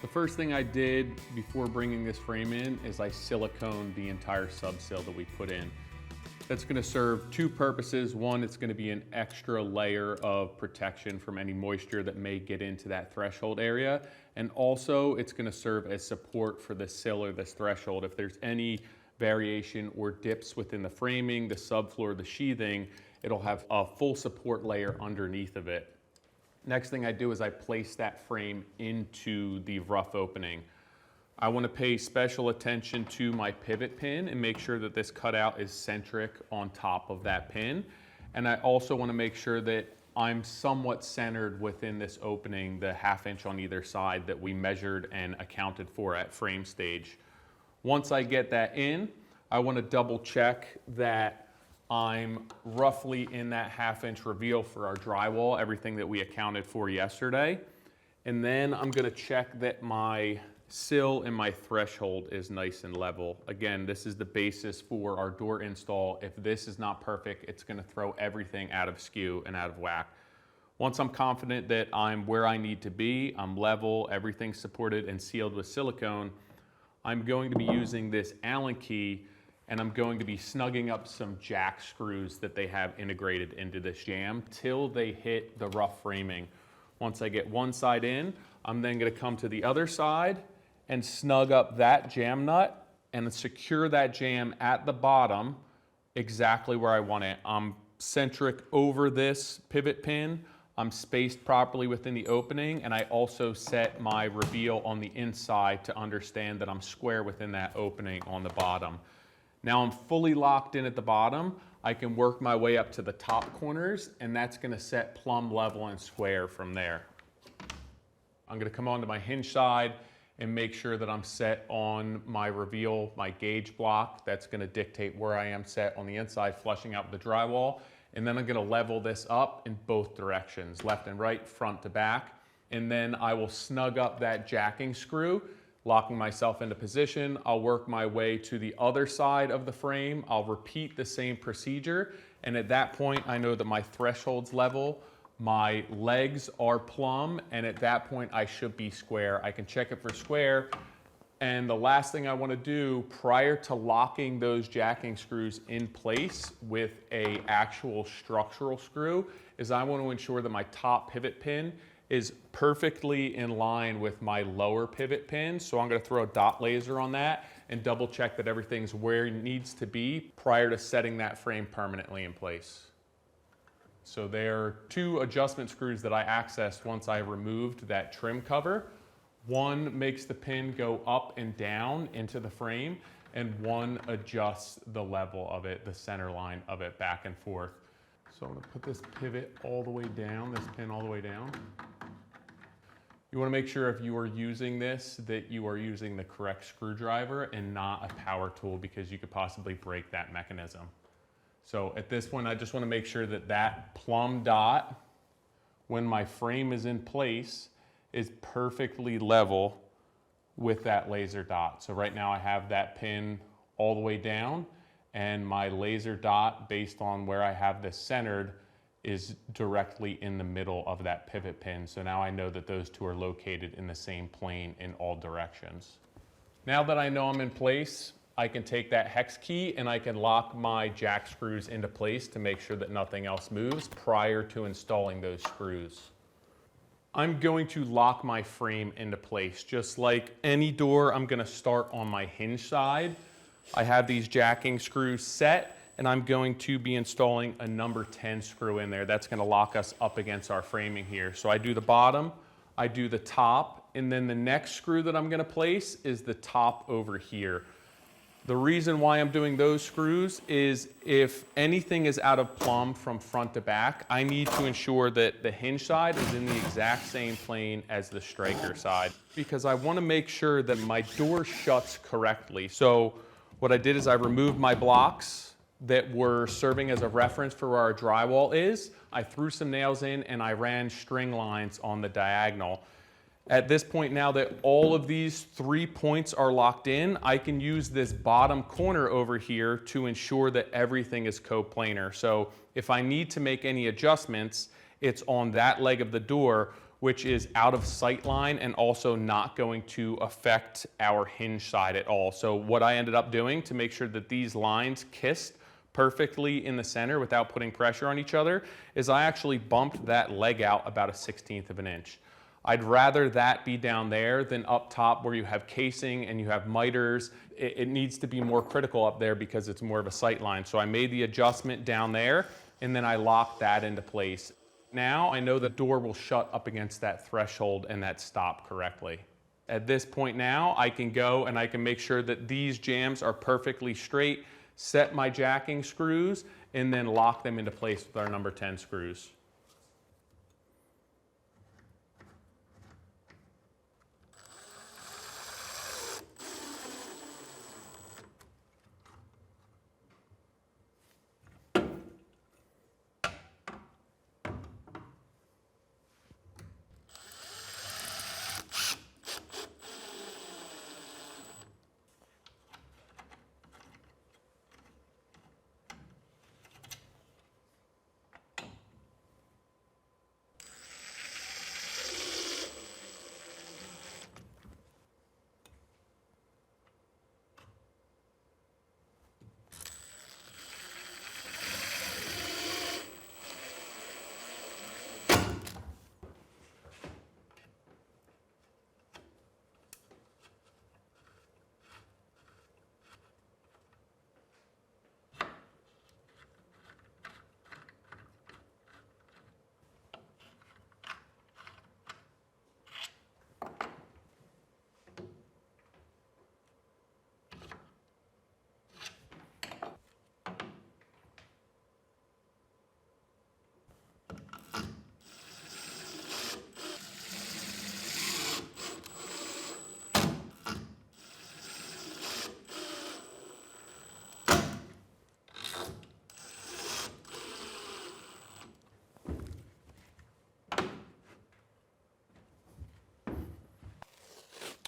The first thing I did before bringing this frame in is I siliconed the entire sub-sill that we put in. That's going to serve two purposes. One, it's going to be an extra layer of protection from any moisture that may get into that threshold area. And also it's going to serve as support for the sill or this threshold. If there's any variation or dips within the framing, the subfloor, the sheathing, it'll have a full support layer underneath of it. Next thing I do is I place that frame into the rough opening. I want to pay special attention to my pivot pin and make sure that this cutout is centric on top of that pin. And I also want to make sure that I'm somewhat centered within this opening, the 1/2 inch on either side that we measured and accounted for at frame stage. Once I get that in, I want to double check that I'm roughly in that 1/2 inch reveal for our drywall, everything that we accounted for yesterday. And then I'm going to check that my sill and my threshold is nice and level. Again, this is the basis for our door install. If this is not perfect, it's going to throw everything out of skew and out of whack. Once I'm confident that I'm where I need to be, I'm level, everything's supported and sealed with silicone, I'm going to be using this Allen key and I'm going to be snugging up some jack screws that they have integrated into this jamb till they hit the rough framing. Once I get one side in, I'm then going to come to the other side and snug up that jam nut and secure that jam at the bottom exactly where I want it. I'm centric over this pivot pin, I'm spaced properly within the opening, and I also set my reveal on the inside to understand that I'm square within that opening on the bottom. Now I'm fully locked in at the bottom. I can work my way up to the top corners, and that's going to set plumb, level, and square from there. I'm going to come onto my hinge side and make sure that I'm set on my reveal, my gauge block. That's going to dictate where I am set on the inside, flushing out the drywall. And then I'm going to level this up in both directions, left and right, front to back. And then I will snug up that jacking screw, locking myself into position. I'll work my way to the other side of the frame. I'll repeat the same procedure. And at that point, I know that my threshold's level, my legs are plumb, and at that point, I should be square. I can check it for square. And the last thing I want to do prior to locking those jacking screws in place with an actual structural screw is I want to ensure that my top pivot pin is perfectly in line with my lower pivot pin. So I'm going to throw a dot laser on that and double check that everything's where it needs to be prior to setting that frame permanently in place. So there are two adjustment screws that I accessed once I removed that trim cover. One makes the pin go up and down into the frame, and one adjusts the level of it, the center line of it back and forth. So I'm going to put this pivot all the way down, this pin all the way down. You want to make sure if you are using this that you are using the correct screwdriver and not a power tool, because you could possibly break that mechanism. So at this point, I just want to make sure that that plumb dot, when my frame is in place, is perfectly level with that laser dot. So right now I have that pin all the way down, and my laser dot, based on where I have this centered, is directly in the middle of that pivot pin. So now I know that those two are located in the same plane in all directions. Now that I know I'm in place, I can take that hex key and I can lock my jack screws into place to make sure that nothing else moves prior to installing those screws. I'm going to lock my frame into place. Just like any door, I'm going to start on my hinge side. I have these jacking screws set, and I'm going to be installing a number 10 screw in there. That's going to lock us up against our framing here. So I do the bottom, I do the top, and then the next screw that I'm going to place is the top over here. The reason why I'm doing those screws is if anything is out of plumb from front to back, I need to ensure that the hinge side is in the exact same plane as the striker side, because I want to make sure that my door shuts correctly. So what I did is I removed my blocks that were serving as a reference for where our drywall is. I threw some nails in and I ran string lines on the diagonal. At this point, now that all of these 3 points are locked in, I can use this bottom corner over here to ensure that everything is coplanar. So if I need to make any adjustments, it's on that leg of the door which is out of sight line and also not going to affect our hinge side at all. So what I ended up doing to make sure that these lines kissed perfectly in the center without putting pressure on each other is I actually bumped that leg out about a 1/16 of an inch. I'd rather that be down there than up top where you have casing and you have miters. It needs to be more critical up there because it's more of a sight line. So I made the adjustment down there and then I locked that into place. Now I know the door will shut up against that threshold and that stop correctly. At this point now, I can go and I can make sure that these jambs are perfectly straight, set my jacking screws, and then lock them into place with our number 10 screws.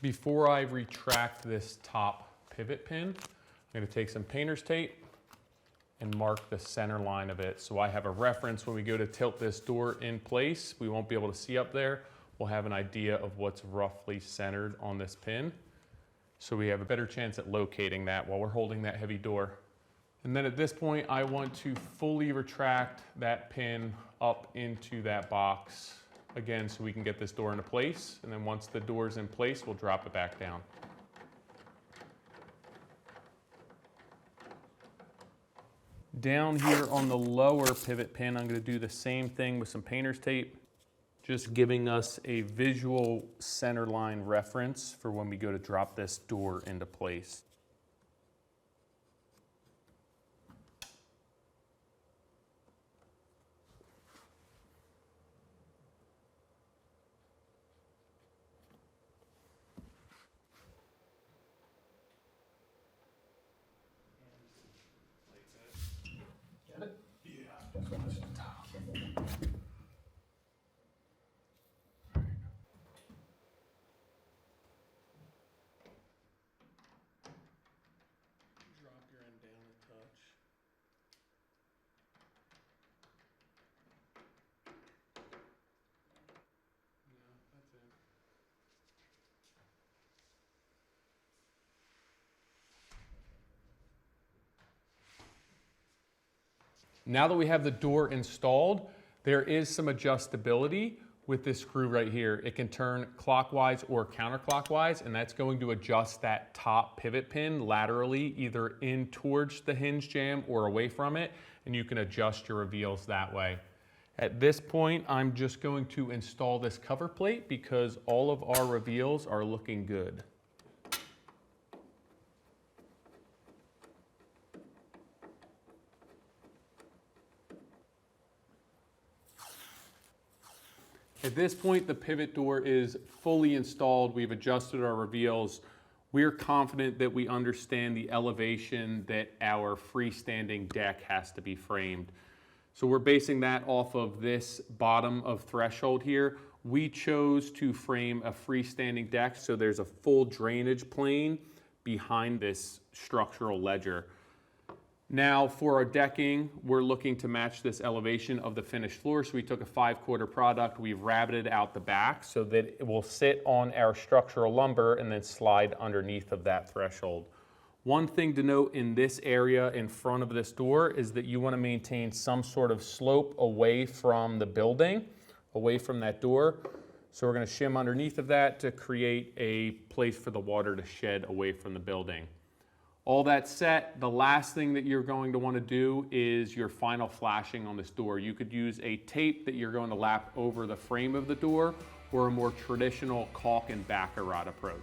Before I retract this top pivot pin, I'm going to take some painter's tape and mark the center line of it. So I have a reference when we go to tilt this door in place. We won't be able to see up there. We'll have an idea of what's roughly centered on this pin. So we have a better chance at locating that while we're holding that heavy door. And then at this point, I want to fully retract that pin up into that box again so we can get this door into place. And then once the door's in place, we'll drop it back down. Down here on the lower pivot pin, I'm going to do the same thing with some painter's tape, just giving us a visual center line reference for when we go to drop this door into place. Now that we have the door installed, there is some adjustability with this screw right here. It can turn clockwise or counterclockwise, and that's going to adjust that top pivot pin laterally, either in towards the hinge jamb or away from it, and you can adjust your reveals that way. At this point, I'm just going to install this cover plate because all of our reveals are looking good. At this point, the pivot door is fully installed. We've adjusted our reveals. We're confident that we understand the elevation that our freestanding deck has to be framed. So we're basing that off of this bottom of threshold here. We chose to frame a freestanding deck so there's a full drainage plane behind this structural ledger. Now for our decking, we're looking to match this elevation of the finished floor. So we took a 5/4 product, we've rabbited out the back so that it will sit on our structural lumber and then slide underneath of that threshold. One thing to note in this area in front of this door is that you want to maintain some sort of slope away from the building, away from that door. So we're going to shim underneath of that to create a place for the water to shed away from the building. All that set, the last thing that you're going to want to do is your final flashing on this door. You could use a tape that you're going to lap over the frame of the door or a more traditional caulk and backer rod approach.